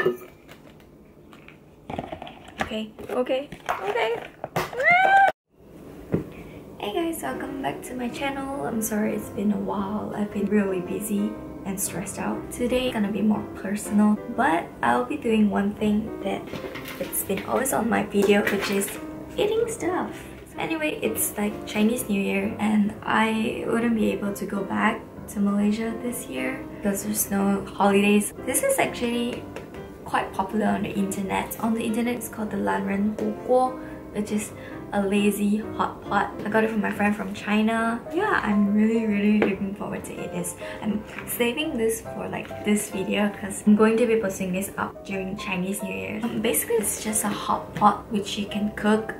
Okay. Hey guys, welcome back to my channel. I'm sorry it's been a while. I've been really busy and stressed out. Today gonna be more personal, but I'll be doing one thing that it's been always on my video, which is eating stuff. Anyway, it's like Chinese New Year and I wouldn't be able to go back to Malaysia this year because there's no holidays. This is actually quite popular on the internet. On the internet, it's called the Lanren Huguo, which is a lazy hot pot. I got it from my friend from China. Yeah, I'm really looking forward to eat this. I'm saving this for like this video because I'm going to be posting this up during Chinese New Year. Basically, it's just a hot pot which you can cook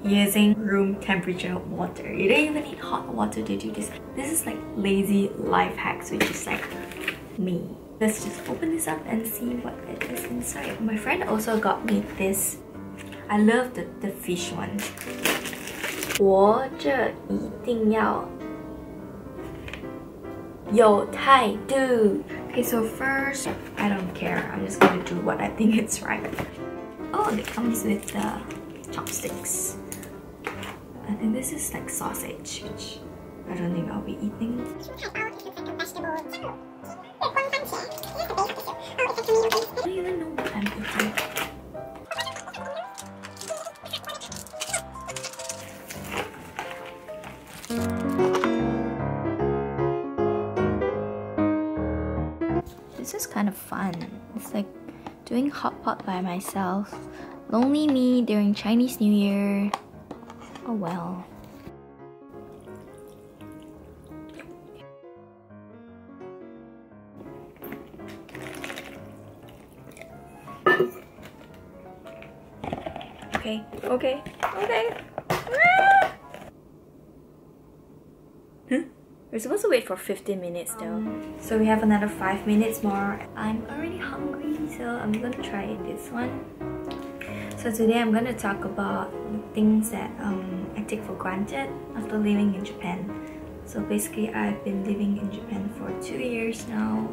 using room temperature water. You don't even need hot water to do this. This is like lazy life hacks, which is like me. Let's just open this up and see what it is inside. My friend also got me this. I love the fish one. 活着一定要有态度. Okay, so first, I don't care. I'm just gonna do what I think it's right. Oh, it comes with the chopsticks. I think this is like sausage, which I don't think I'll be eating. I don't even know what I'm eating. This is kind of fun. It's like doing hot pot by myself. Lonely me during Chinese New Year. Oh well. Okay. Huh? We're supposed to wait for 15 minutes though. So we have another 5 minutes more. I'm already hungry, so I'm gonna try this one. So today I'm gonna talk about things that I take for granted after living in Japan. So basically, I've been living in Japan for 2 years now.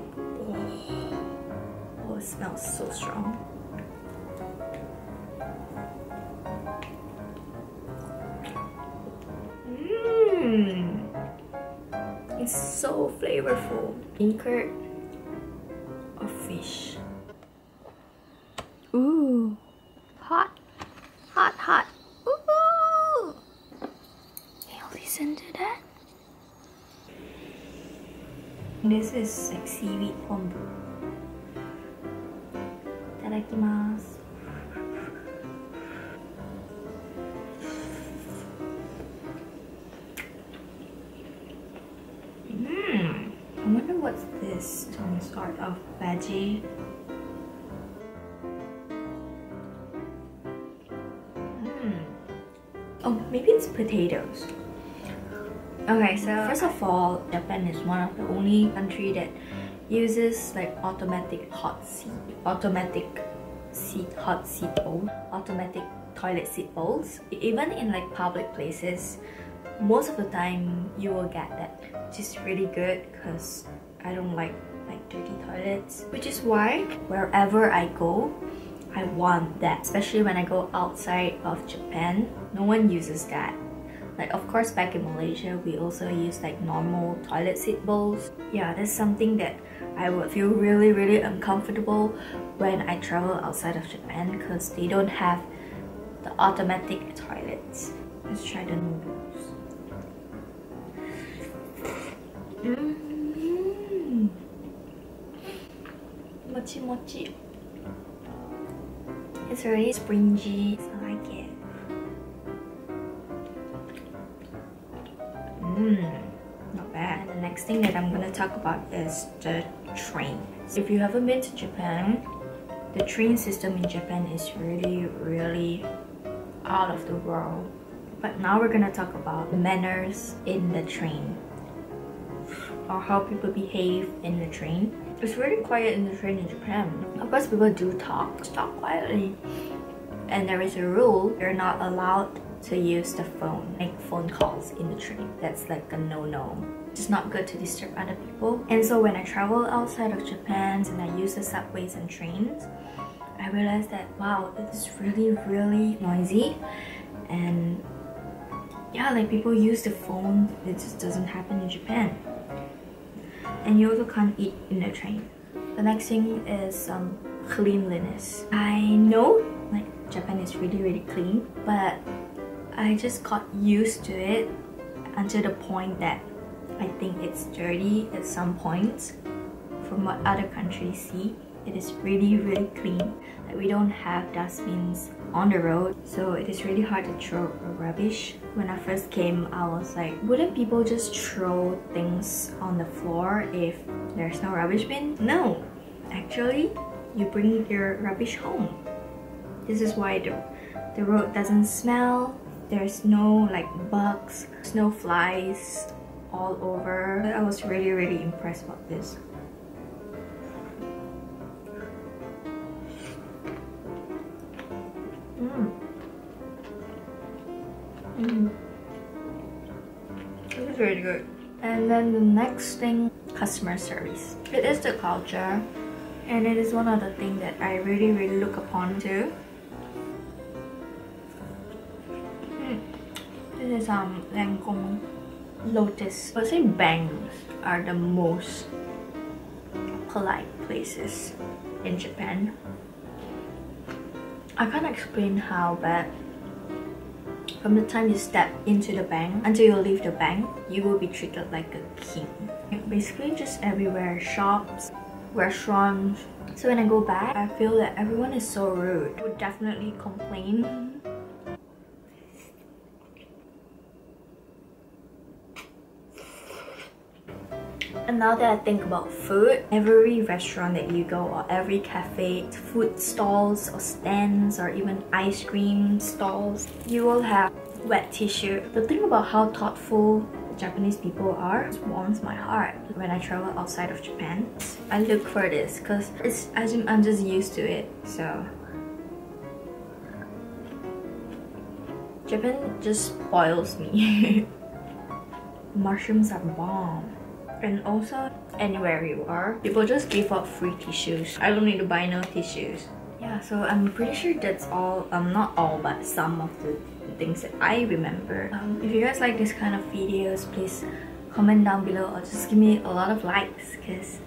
Oh, it smells so strong. It's so flavorful. Bean curd or fish. Ooh, hot. Ooh. Can you listen to that? This is like seaweed kombu. Itadakimasu. I wonder what's this? Some sort of veggie. Oh, maybe it's potatoes. Okay, so first of all, Japan is one of the only country that uses like automatic toilet seat bowls. Even in like public places, most of the time you will get that, which is really good because I don't like dirty toilets. Which is why wherever I go, I want that, especially when I go outside of Japan. No one uses that. Like, of course, back in Malaysia, we also use like normal toilet seat bowls. Yeah, that's something that I would feel really uncomfortable when I travel outside of Japan because they don't have the automatic toilets. Let's try the noodles. Mochi. It's really springy, so I like it. Not bad. And the next thing that I'm gonna talk about is the train. So if you haven't been to Japan, the train system in Japan is really out of the world. But now we're gonna talk about the manners in the train, or how people behave in the train. It's really quiet in the train in Japan. Of course, people do talk quietly. And there is a rule, you're not allowed to use the phone, make phone calls in the train. That's like a no-no. It's not good to disturb other people. And so when I travel outside of Japan and I use the subways and trains, I realized that wow, it is really noisy. And yeah, like people use the phone. It just doesn't happen in Japan. And you also can't eat in the train. The next thing is cleanliness. I know like Japan is really clean, but I just got used to it until the point that I think it's dirty at some points. From what other countries see, it is really clean. Like we don't have dustbins on the road, so it is really hard to throw rubbish. When I first came, I was like, wouldn't people just throw things on the floor if there's no rubbish bin? No, actually, you bring your rubbish home. This is why the road doesn't smell. There's no like bugs, there's no flies all over. I was really impressed about this. This is really good. And then the next thing, customer service. It is the culture, and it is one of the things that I really look upon to. This is Lancome Lotus. I would say banks are the most polite places in Japan. I can't explain how, but from the time you step into the bank until you leave the bank, you will be treated like a king. Basically just everywhere, shops, restaurants. So when I go back, I feel that everyone is so rude. I would definitely complain. And now that I think about food, every restaurant that you go or every cafe, food stalls or stands or even ice cream stalls, you will have wet tissue. The thing about how thoughtful Japanese people are warms my heart. When I travel outside of Japan, I look for this because I'm just used to it. So Japan just spoils me. Mushrooms are bomb. And also, anywhere you are, people just give out free tissues. I don't need to buy no tissues. Yeah, so I'm pretty sure that's all, not all, but some of the things that I remember. If you guys like this kind of videos, please comment down below or just give me a lot of likes, because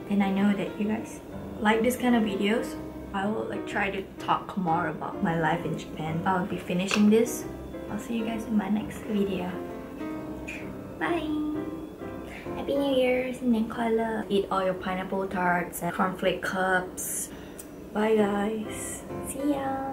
then I know that you guys like this kind of videos. I will like try to talk more about my life in Japan. I'll be finishing this. I'll see you guys in my next video. Bye! Happy New Year! Eat all your pineapple tarts and cornflake cups. Bye guys! See ya!